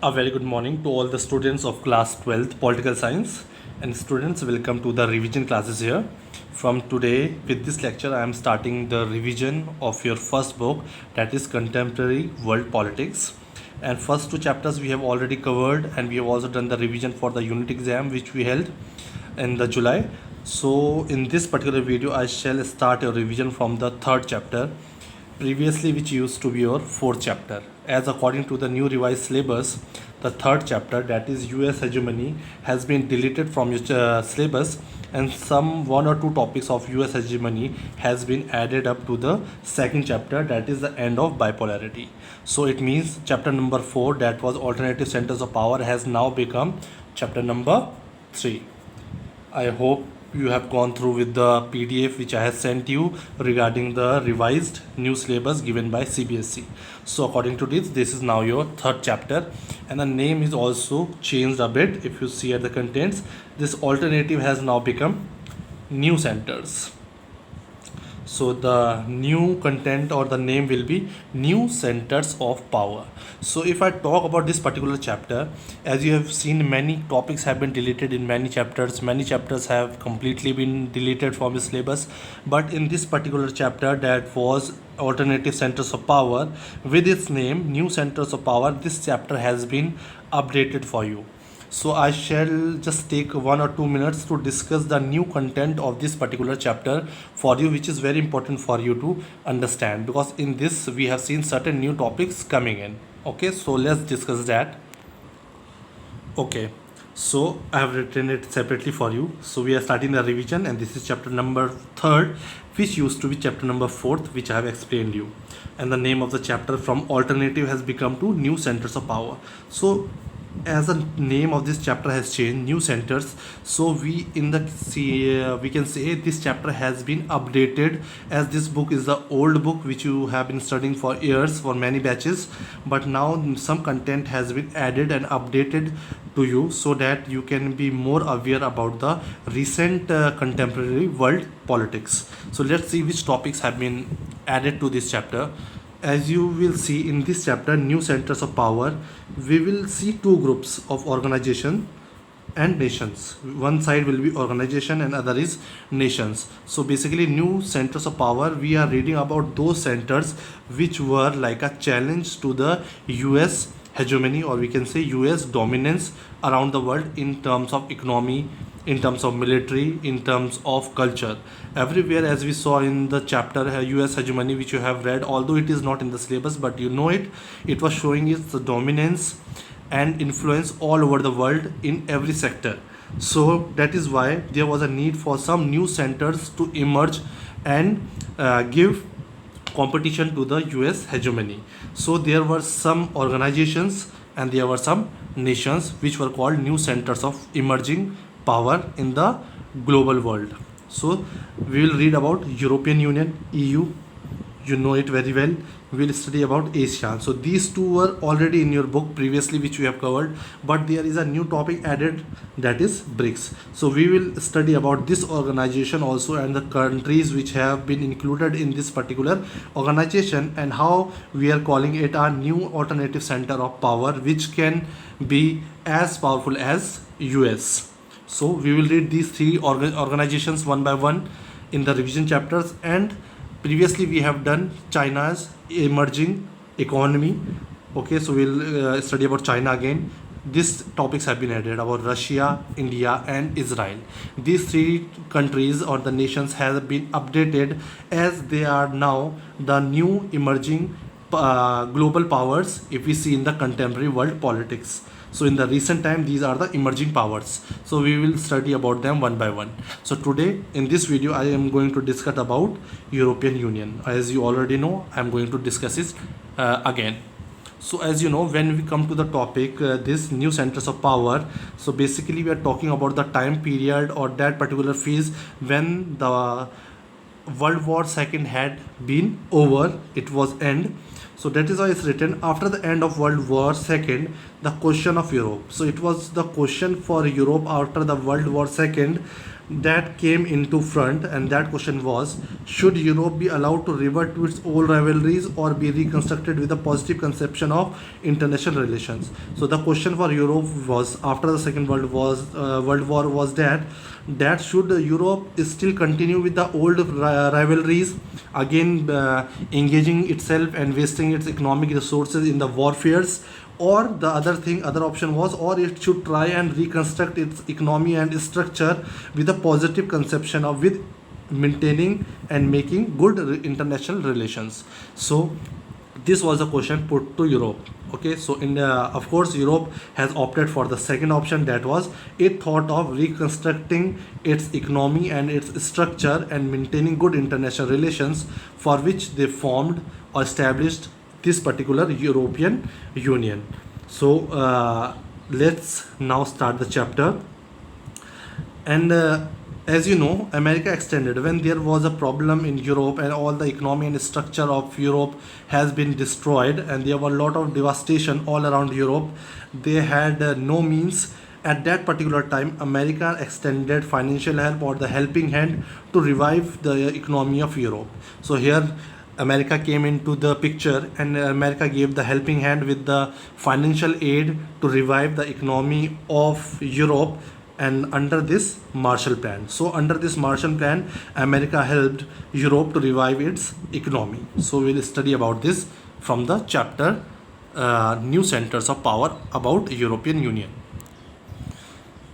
A very good morning to all the students of class 12th political science, and students, welcome to the revision classes here. From today with this lecture I am starting the revision of your first book, that is Contemporary World Politics, and first two chapters we have already covered, and we have also done the revision for the unit exam which we held in the July. So in this particular video I shall start a revision from the third chapter, previously which used to be your fourth chapter, as according to the new revised syllabus the third chapter, that is US hegemony, has been deleted from your syllabus, and some one or two topics of US hegemony has been added up to the second chapter, that is the end of bipolarity. So it means chapter number 4, that was alternative centers of power, has now become chapter number 3. I hope you have gone through with the PDF which I have sent you regarding the revised new syllabus given by CBSE. So according to this is now your third chapter, and the name is also changed a bit. If you see at the contents, this alternative has now become new centers. So the new content or the name will be new centers of power. So if I talk about this particular chapter, as you have seen, many topics have been deleted in many chapters. Many chapters have completely been deleted from the syllabus, but in this particular chapter, that was alternative centers of power, with its name new centers of power, this chapter has been updated for you. So I shall just take 1 or 2 minutes to discuss the new content of this particular chapter for you, which is very important for you to understand, because in this we have seen certain new topics coming in. Okay, so let's discuss that. Okay, so I have written it separately for you. So we are starting the revision, and this is chapter number 3rd, which used to be chapter number 4th, which I have explained you. And the name of the chapter from alternative has become to new centers of power. So as the name of this chapter has changed, new centers, so we in the we can say this chapter has been updated, as this book is the old book which you have been studying for years, for many batches, but now some content has been added and updated to you, so that you can be more aware about the recent contemporary world politics. So let's see which topics have been added to this chapter. As you will see in this chapter, new centers of power, we will see two groups of organization and nations. One side will be organization and other is nations. So basically, new centers of power, we are reading about those centers which were like a challenge to the US hegemony, or we can say US dominance around the world in terms of economy, in terms of military, in terms of culture. Everywhere, as we saw in the chapter US hegemony, which you have read, although it is not in the syllabus, but you know it was showing its dominance and influence all over the world in every sector. So that is why there was a need for some new centers to emerge and give competition to the US hegemony. So there were some organizations and there were some nations which were called new centers of emerging power in the global world. So we will read about European Union, EU, you know it very well. We will study about ASEAN. So these two were already in your book previously, which we have covered, but there is a new topic added, that is BRICS. So we will study about this organization also, and the countries which have been included in this particular organization, and how we are calling it a new alternative center of power, which can be as powerful as US. So we will read these three organizations one by one in the revision chapters, and previously we have done China's emerging economy. Okay, so we'll study about China again. These topics have been added about Russia, India and Israel. These three countries or the nations have been updated, as they are now the new emerging global powers if we see in the contemporary world politics. So in the recent time, these are the emerging powers. So we will study about them one by one. So today in this video, I am going to discuss about European Union. As you already know, I am going to discuss it again. So as you know, when we come to the topic, this new centers of power, so basically we are talking about the time period or that particular phase when the World War II had been over, it was end. So that is why it's written, after the end of World War II, the question of Europe. So it was the question for Europe after the World War II, that came into front, and that question was, should Europe be allowed to revert to its old rivalries or be reconstructed with a positive conception of international relations? So the question for Europe was, after the Second World War was that should Europe still continue with the old rivalries, again engaging itself and wasting its economic resources in the warfares, or the other option was, or it should try and reconstruct its economy and structure with a positive conception of with maintaining and making good international relations. So this was a question put to Europe. Okay, so in of course Europe has opted for the second option, that was it thought of reconstructing its economy and its structure and maintaining good international relations, for which they formed or established this particular European Union. So let's now start the chapter. And as you know, America extended when there was a problem in Europe and all the economy and structure of Europe has been destroyed, and there were a lot of devastation all around Europe. They had no means. At that particular time, America extended financial help or the helping hand to revive the economy of Europe. So here America came into the picture, and America gave the helping hand with the financial aid to revive the economy of Europe, and under this Marshall Plan. So under this Marshall Plan, America helped Europe to revive its economy. So we'll study about this from the chapter New Centers of Power about European Union.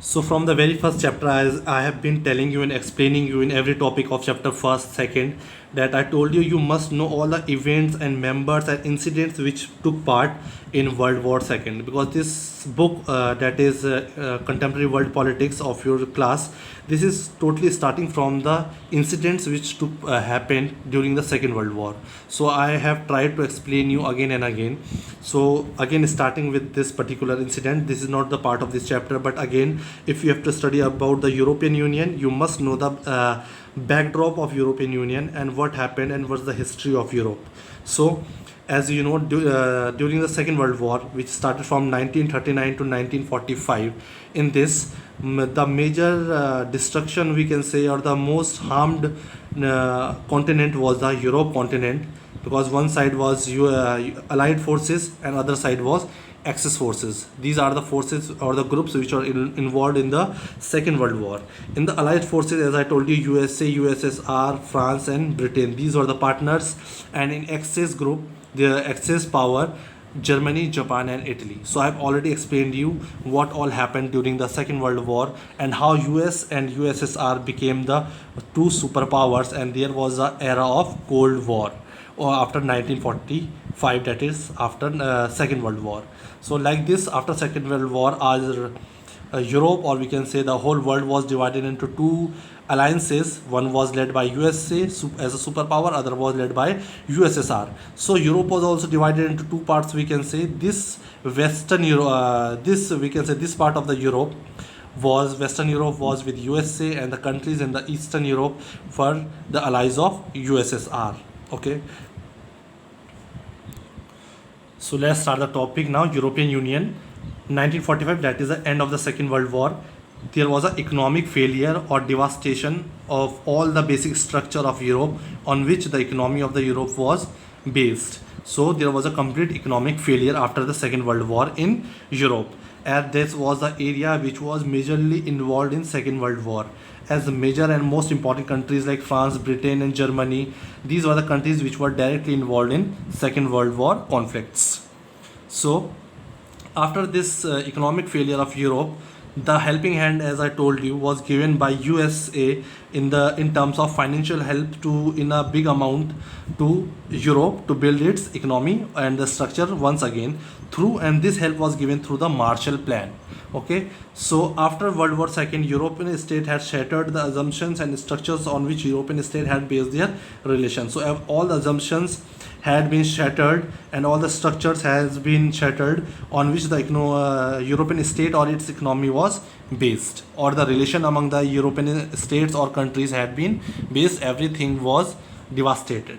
So from the very first chapter, as I have been telling you and explaining you in every topic of chapter first, second, that I told you you must know all the events and members and incidents which took part in World War II, because this book that is Contemporary World Politics of your class, this is totally starting from the incidents which took happened during the Second World War. So I have tried to explain you again and again. So again, starting with this particular incident, this is not the part of this chapter, but again, if you have to study about the European Union, you must know the backdrop of European Union and what happened and what's the history of Europe. So as you know, during the Second World War, which started from 1939 to 1945, in this the major destruction, we can say, or the most harmed continent was the Europe continent, because one side was Allied forces and other side was Axis forces. These are the forces or the groups which are involved in the Second World War. In the Allied forces, as I told you, USA, USSR, France and Britain, these were the partners, and in Axis group, the Axis power, Germany, Japan and Italy. So I have already explained you what all happened during the Second World War and how US and USSR became the two superpowers, and there was an era of Cold War, or after 1945, that is after Second World War. So like this, after Second World War, as Europe, or we can say the whole world, was divided into two alliances. One was led by USA as a superpower, other was led by USSR. So Europe was also divided into two parts, we can say. This Western Europe, this part of the Europe was, Western Europe was with USA, and the countries in the Eastern Europe were the allies of USSR. Okay. So let's start the topic now. European Union, 1945, that is the end of the Second World War. There was an economic failure or devastation of all the basic structure of Europe on which the economy of the Europe was based. So there was a complete economic failure after the Second World War in Europe, as this was the area which was majorly involved in Second World War, as the major and most important countries like France, Britain and Germany, these were the countries which were directly involved in Second World War conflicts. So after this economic failure of Europe, the helping hand, as I told you, was given by USA in terms of financial help to, in a big amount, to Europe to build its economy and the structure once again through, and this help was given through the Marshall Plan. Okay, so after World War II, European state had shattered the assumptions and structures on which European state had based their relations. So all the assumptions had been shattered and all the structures has been shattered on which the European state or its economy was based, or the relation among the European states or countries had been based. Everything was devastated.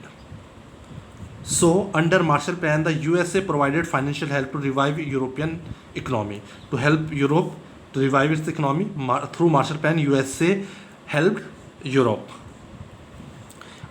So under Marshall Plan, the USA provided financial help to revive European economy. To help Europe to revive its economy through Marshall Plan, USA helped Europe.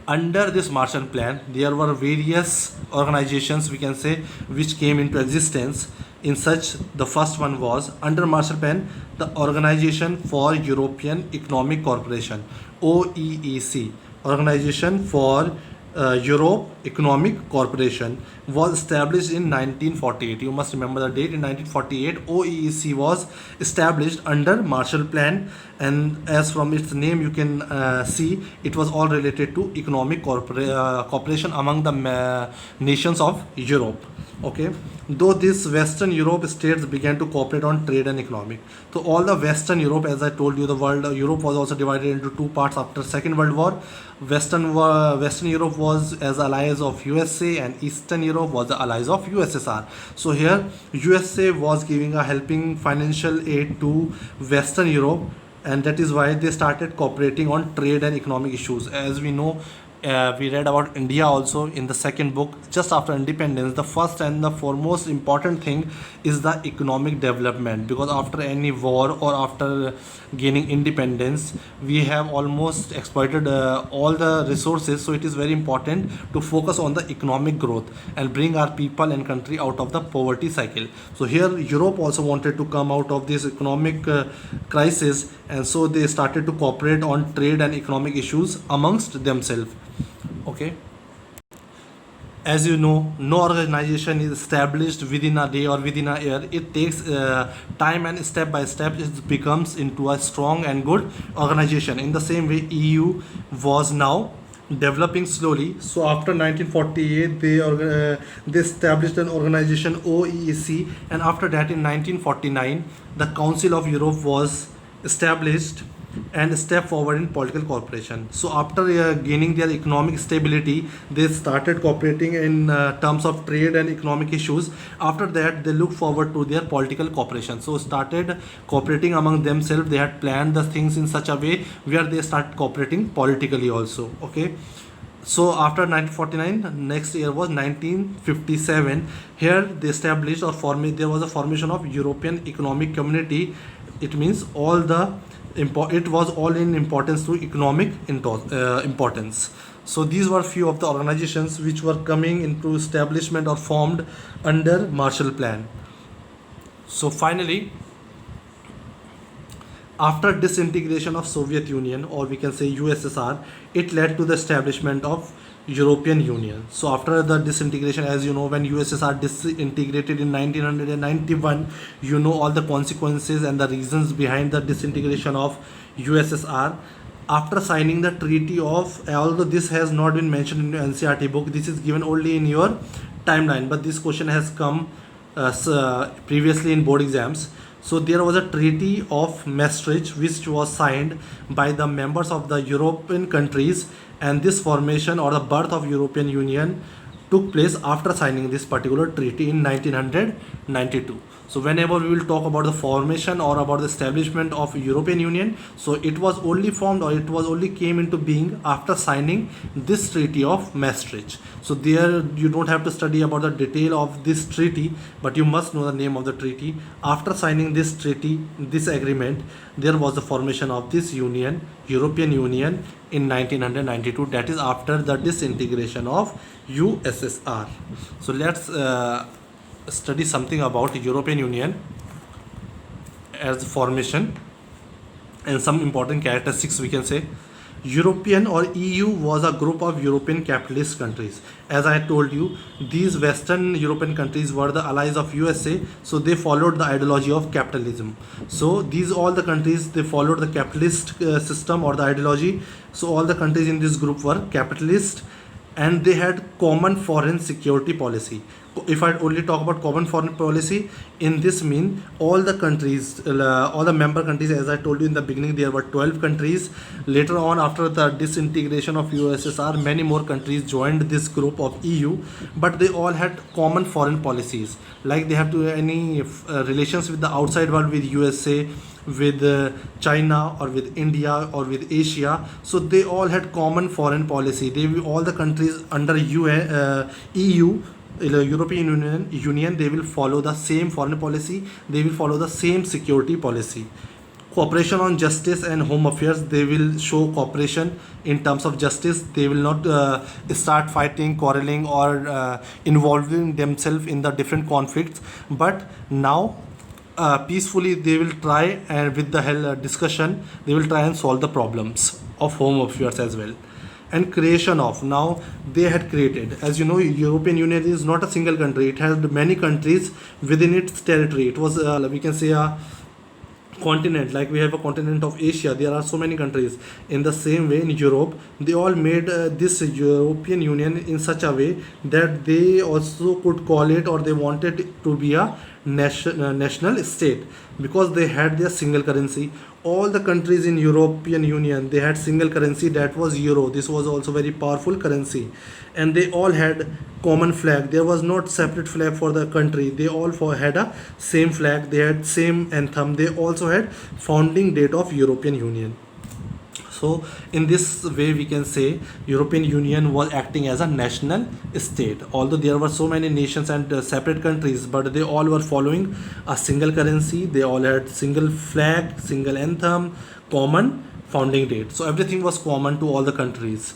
Under this Marshall Plan, there were various organizations, we can say, which came into existence. In such, the first one was under Marshall Plan, the Organization for European Economic Cooperation, OEEC, Organization for Europe Economic Corporation, was established in 1948. You must remember the date. In 1948, OEEC was established under Marshall Plan, and as from its name you can see, it was all related to economic cooperation among the nations of Europe. Okay, though this Western Europe states began to cooperate on trade and economic. So all the Western Europe, as I told you, the world Europe was also divided into two parts after Second World War. Western Europe was as allies of USA, and Eastern Europe was the allies of USSR. So here USA was giving a helping financial aid to Western Europe, and that is why they started cooperating on trade and economic issues. As we know, we read about India also in the second book. Just after independence, the first and the foremost important thing is the economic development, because after any war or after gaining independence, we have almost exploited all the resources. So it is very important to focus on the economic growth and bring our people and country out of the poverty cycle. So here Europe also wanted to come out of this economic crisis, and so they started to cooperate on trade and economic issues amongst themselves. Okay, as you know, no organization is established within a day or within a year. It takes time, and step by step it becomes into a strong and good organization. In the same way, EU was now developing slowly. So after 1948, they established an organization, OEEC, and after that in 1949 the Council of Europe was established and step forward in political cooperation. So after gaining their economic stability, they started cooperating in terms of trade and economic issues. After that, they looked forward to their political cooperation. So started cooperating among themselves. They had planned the things in such a way where they start cooperating politically also. Okay. So after 1949, next year was 1957. Here they established or formed. There was a formation of European Economic Community. It means all the it was all in importance to economic importance. So these were few of the organizations which were coming into establishment or formed under Marshall Plan. So finally, after disintegration of Soviet Union, or we can say USSR, it led to the establishment of European Union. So after the disintegration, as you know, when USSR disintegrated in 1991, you know all the consequences and the reasons behind the disintegration of USSR. After signing the treaty of, although this has not been mentioned in your NCERT book, this is given only in your timeline, but this question has come previously in board exams. So there was a treaty of Maastricht which was signed by the members of the European countries, and this formation or the birth of European Union took place after signing this particular treaty in 1992. So whenever we will talk about the formation or about the establishment of European Union, so it was only formed or it was only came into being after signing this treaty of Maastricht. So there you don't have to study about the detail of this treaty, but you must know the name of the treaty. After signing this treaty, this agreement, there was the formation of this union, European Union, in 1992. That is after the disintegration of USSR. So let's study something about European Union as formation and some important characteristics. We can say European or EU was a group of European capitalist countries. As I told you, these Western European countries were the allies of USA, so they followed the ideology of capitalism. So these all the countries, they followed the capitalist system or the ideology. So all the countries in this group were capitalist, and they had common foreign security policy. If I only talk about common foreign policy, in this mean all the countries, all the member countries, as I told you in the beginning, there were 12 countries. Later on, after the disintegration of USSR, many more countries joined this group of EU, but they all had common foreign policies, like they have to any relations with the outside world, with USA, with China, or with India, or with Asia. So they all had common foreign policy. All the countries under EU, European Union, they will follow the same foreign policy, they will follow the same security policy. cooperation on justice and home affairs. They will show cooperation in terms of justice. They will not start fighting, quarreling, or involving themselves in the different conflicts, but now peacefully they will try, and with the discussion they will try and solve the problems of home affairs as well. And creation of, now they had created, as you know, European Union is not a single country, it has many countries within its territory. It was we can say a continent, like we have a continent of Asia, there are so many countries. In the same way, in Europe, they all made this European Union in such a way that they also could call it, or they wanted it to be a national state, because they had their single currency. All the countries in European Union, they had single currency, that was euro. This was also very powerful currency, and they all had common flag. There was not separate flag for the country, they all had a same flag, they had same anthem, they also had founding date of European Union. So in this way we can say European Union was acting as a national state, although there were so many nations and separate countries, but they all were following a single currency, they all had single flag, single anthem, common founding date. So everything was common to all the countries.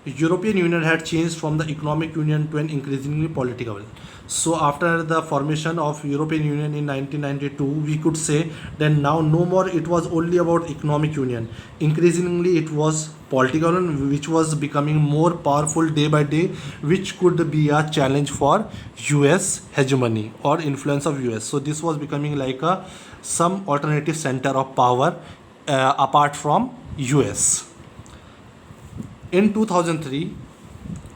European Union had changed from the economic union to an increasingly political. So after the formation of European Union in 1992, we could say that now no more it was only about economic union. Increasingly it was political, which was becoming more powerful day by day, which could be a challenge for US hegemony or influence of US. So this was becoming like a some alternative center of power apart from US. In 2003,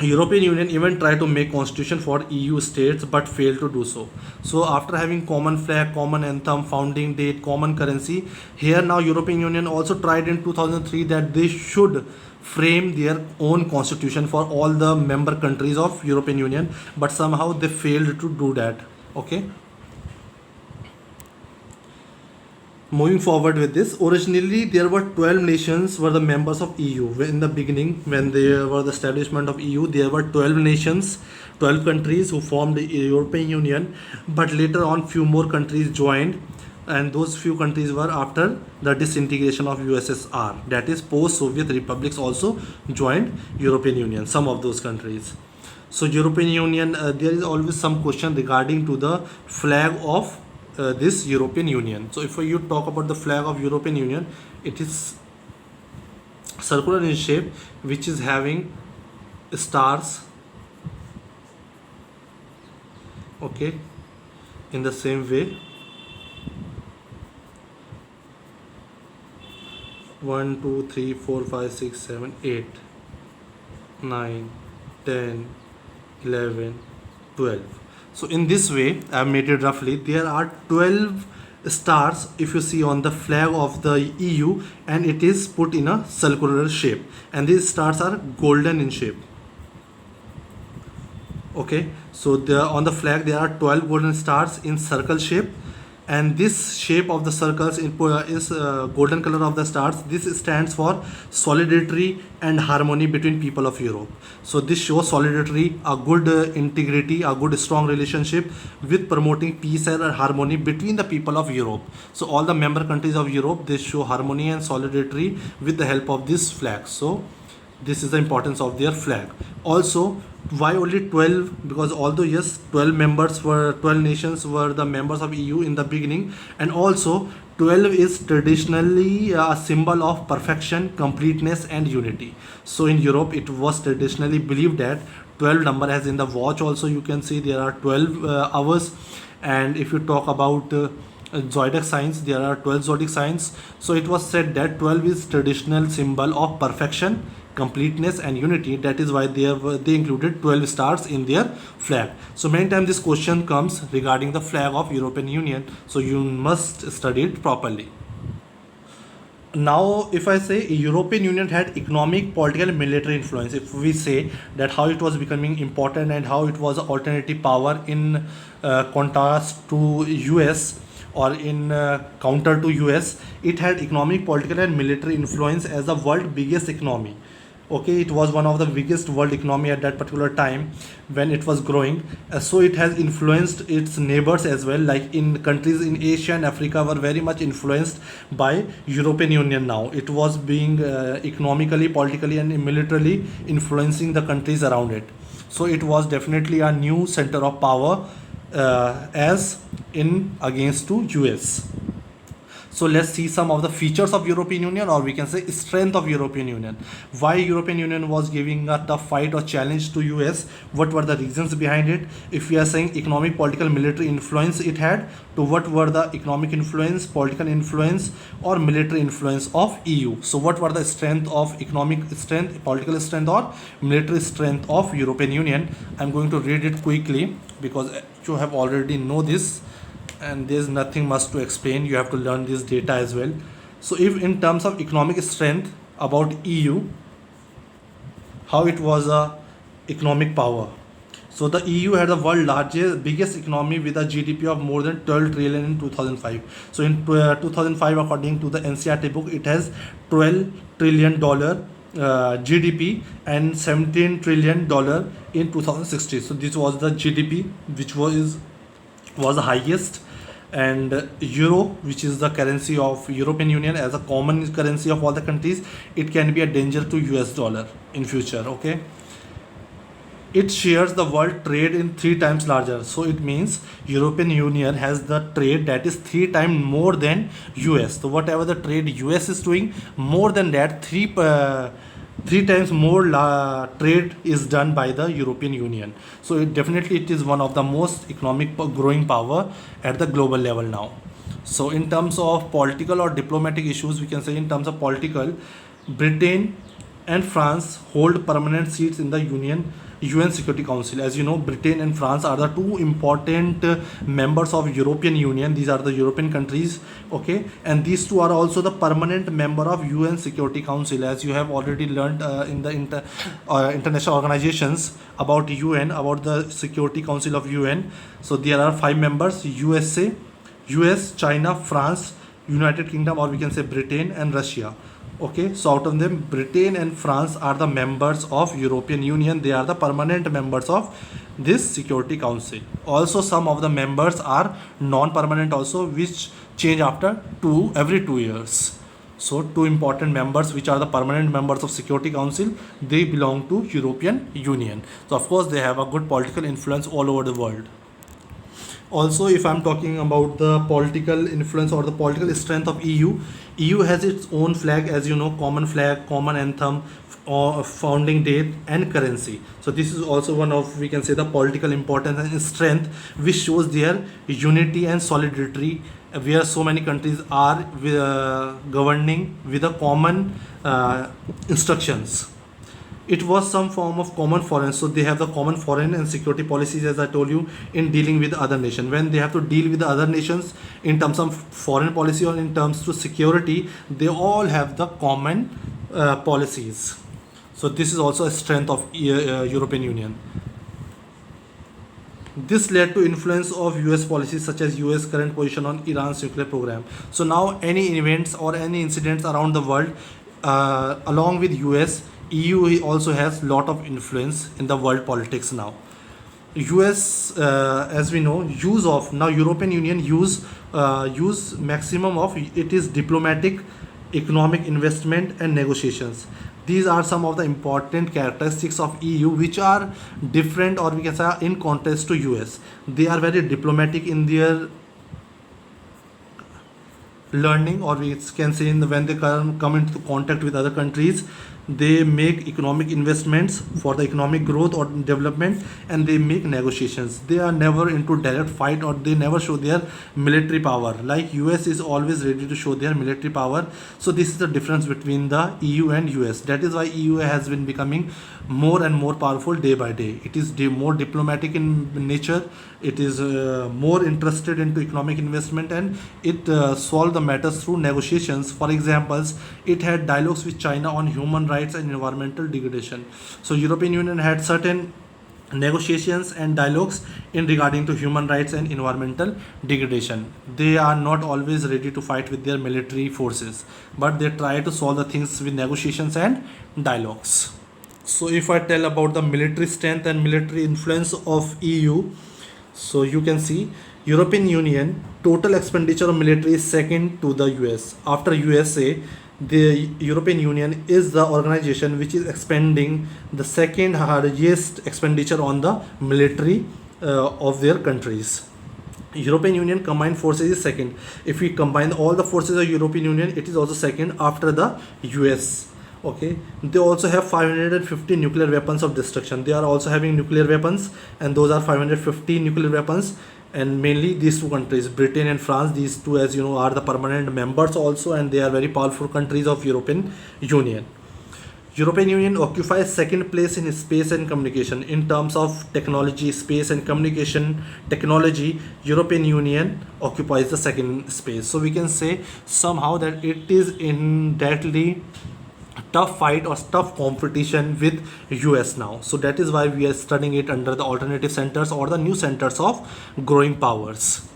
European Union even tried to make constitution for EU states but failed to do so. So after having common flag, common anthem, founding date, common currency, here now European Union also tried in 2003 that they should frame their own constitution for all the member countries of European Union, but somehow they failed to do that. Okay. Moving forward with this, originally there were 12 nations were the members of EU. In the beginning, when there were the establishment of EU, there were 12 nations, 12 countries who formed the European Union, but later on few more countries joined, and those few countries were after the disintegration of USSR, that is post-Soviet republics also joined European Union, some of those countries. So European Union, there is always some question regarding to the flag of this European Union. So if you talk about the flag of European Union, it is circular in shape, which is having stars, okay, in the same way 1 2 3 4 5 6 7 8 9 10 11 12. So in this way I have made it roughly. There are 12 stars if you see on the flag of the EU, and it is put in a circular shape, and these stars are golden in shape. Okay, so on the flag there are 12 golden stars in circle shape, and this shape of the circles is golden color of the stars. This stands for solidarity and harmony between people of Europe. So this shows solidarity, a good integrity, a good strong relationship with promoting peace and harmony between the people of Europe. So all the member countries of Europe, they show harmony and solidarity with the help of this flag. So this is the importance of their flag. Also, why only 12? Because although yes, 12 nations were the members of EU in the beginning, and also 12 is traditionally a symbol of perfection, completeness and unity. So in Europe it was traditionally believed that 12 number, as in the watch also you can see there are 12 hours, and if you talk about zodiac signs, there are 12 zodiac signs. So it was said that 12 is traditional symbol of perfection, completeness and unity. That is why they included 12 stars in their flag. So many times this question comes regarding the flag of European Union, so you must study it properly. Now if I say European Union had economic, political and military influence, if we say that how it was becoming important and how it was an alternative power in contrast to US, or in counter to US, it had economic, political and military influence as the world's biggest economy. Okay, it was one of the biggest world economy at that particular time when it was growing. So it has influenced its neighbors as well, like in countries in Asia and Africa were very much influenced by European Union. Now it was being economically, politically and militarily influencing the countries around it. So it was definitely a new center of power as in against to US. So let's see some of the features of European Union, or we can say strength of European Union. Why European Union was giving a tough fight or challenge to US? What were the reasons behind it? If we are saying economic, political, military influence it had, to what were the economic influence, political influence, or military influence of EU? So what were the strength of economic strength, political strength, or military strength of European Union? I'm going to read it quickly because you have already know this, and there's nothing much to explain. You have to learn this data as well. So if in terms of economic strength about EU, how it was a economic power. So the EU had the world largest biggest economy with a GDP of more than 12 trillion in 2005. So in 2005, according to the NCRT book, it has 12 trillion dollar GDP and 17 trillion dollar in 2016. So this was the GDP which was the highest. And euro, which is the currency of European Union as a common currency of all the countries, it can be a danger to US dollar in future. Okay, it shares the world trade in 3 times larger. So it means European Union has the trade that is 3 times more than US. So whatever the trade US is doing, more than that, three times more trade is done by the European Union. So it is one of the most economic growing power at the global level now. So in terms of political or diplomatic issues, we can say in terms of political, Britain and France hold permanent seats in the UN Security Council. As you know, Britain and France are the two important members of European Union. These are the European countries, okay, and these two are also the permanent member of UN Security Council. As you have already learned in the international organizations about UN, about the Security Council of UN. So there are 5 members: USA, US, China, France, United Kingdom, or we can say Britain, and Russia. Okay, so out of them, Britain and France are the members of European Union. They are the permanent members of this Security Council. Also, some of the members are non-permanent also, which change after every 2 years. So 2 important members which are the permanent members of Security Council, they belong to European Union. So of course they have a good political influence all over the world. Also, if I'm talking about the political influence or the political strength of EU has its own flag, as you know, common flag, common anthem, or founding date and currency. So this is also one of, we can say, the political importance and strength, which shows their unity and solidarity, where so many countries are governing with a common instructions. It was some form of common foreign, so they have the common foreign and security policies, as I told you, in dealing with other nation. When they have to deal with the other nations in terms of foreign policy or in terms to security, they all have the common policies. So this is also a strength of European Union. This led to influence of US policies, such as US current position on Iran's nuclear program. So now any events or any incidents around the world, along with US, EU also has lot of influence in the world politics now. US, as we know, European Union use maximum of it is diplomatic, economic, investment and negotiations. These are some of the important characteristics of EU which are different, or we can say in contrast to US. They are very diplomatic in their learning, or we can say when they come into contact with other countries, they make economic investments for the economic growth or development, and they make negotiations. They are never into direct fight, or they never show their military power, like US is always ready to show their military power. So this is the difference between the EU and US. That is why EU has been becoming more and more powerful day by day. It is more diplomatic in nature. It is more interested into economic investment, and it solve the matters through negotiations. For examples, it had dialogues with China on human rights and environmental degradation. So European Union had certain negotiations and dialogues in regarding to human rights and environmental degradation. They are not always ready to fight with their military forces, but they try to solve the things with negotiations and dialogues. So if I tell about the military strength and military influence of EU, so you can see European Union total expenditure of military is second to the US. After USA, the European Union is the organization which is expending the second highest expenditure on the military of their countries. European Union combined forces is second. If we combine all the forces of European Union, it is also second after the US. Okay, they also have 550 nuclear weapons of destruction. They are also having nuclear weapons, and those are 550 nuclear weapons. And mainly these two countries, Britain and France, these two, as you know, are the permanent members also, and they are very powerful countries of European Union. European Union occupies second place in space and communication in terms of technology, space and communication technology. European Union occupies the second space. So we can say somehow that it is indirectly tough fight or tough competition with US now. So that is why we are studying it under the alternative centers or the new centers of growing powers.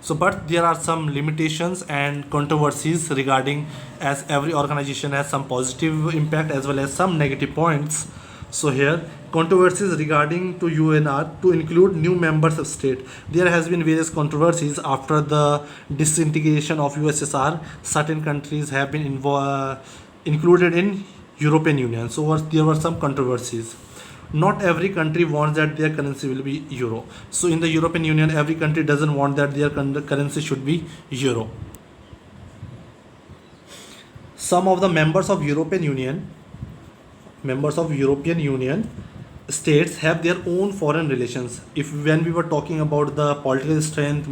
So but there are some limitations and controversies regarding, as every organization has some positive impact as well as some negative points. So here controversies regarding to UNR to include new members of state. There has been various controversies after the disintegration of USSR. Certain countries have been included in European Union. So there were some controversies. Not every country wants that their currency will be euro. So in the European Union, every country doesn't want that their currency should be euro. Some of the members of European Union states have their own foreign relations. If when we were talking about the political strength,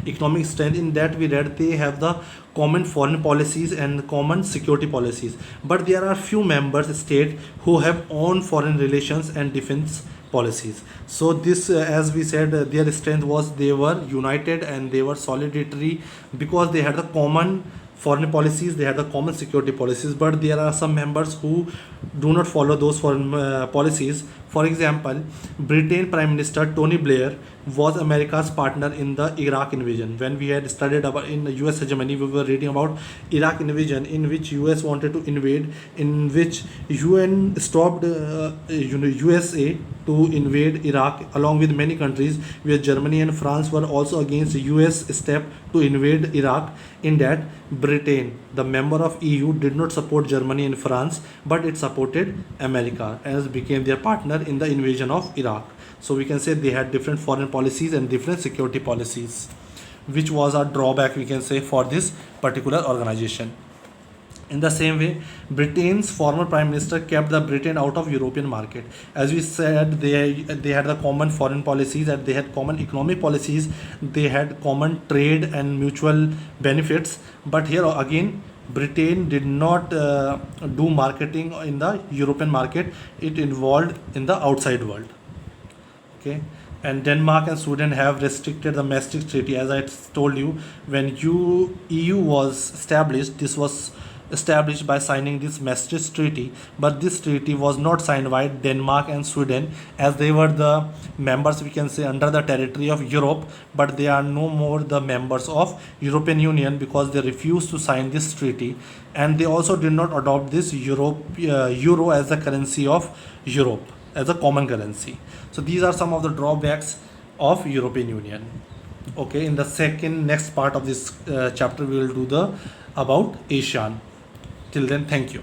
economic strength, in that we read they have the common foreign policies and common security policies. But there are few members state who have own foreign relations and defense policies. So this, as we said, their strength was they were united and they were solidarity because they had the common foreign policies, they had the common security policies. But there are some members who do not follow those foreign policies. For example, Britain Prime Minister Tony Blair was America's partner in the Iraq invasion. When we had studied about in the US hegemony, we were reading about Iraq invasion, in which US wanted to invade, in which UN stopped USA to invade Iraq along with many countries, where Germany and France were also against US step to invade Iraq. In that, Britain, the member of EU, did not support Germany and France, but it supported America as became their partner in the invasion of Iraq. So we can say they had different foreign policies and different security policies, which was a drawback, we can say, for this particular organization. In the same way, Britain's former Prime Minister kept the Britain out of European market. As we said, they had the common foreign policies and they had common economic policies. They had common trade and mutual benefits. But here again, Britain did not do marketing in the European market. It involved in the outside world. Okay. And Denmark and Sweden have restricted the Maastricht Treaty. As I told you, when EU was established, this was established by signing this Maastricht Treaty, but this treaty was not signed by Denmark and Sweden, as they were the members, we can say, under the territory of Europe, but they are no more the members of European Union because they refused to sign this treaty, and they also did not adopt this euro as the currency of Europe, as a common currency. So these are some of the drawbacks of European Union. Okay, in the next part of this chapter, we will do the about ASEAN. Till then, thank you.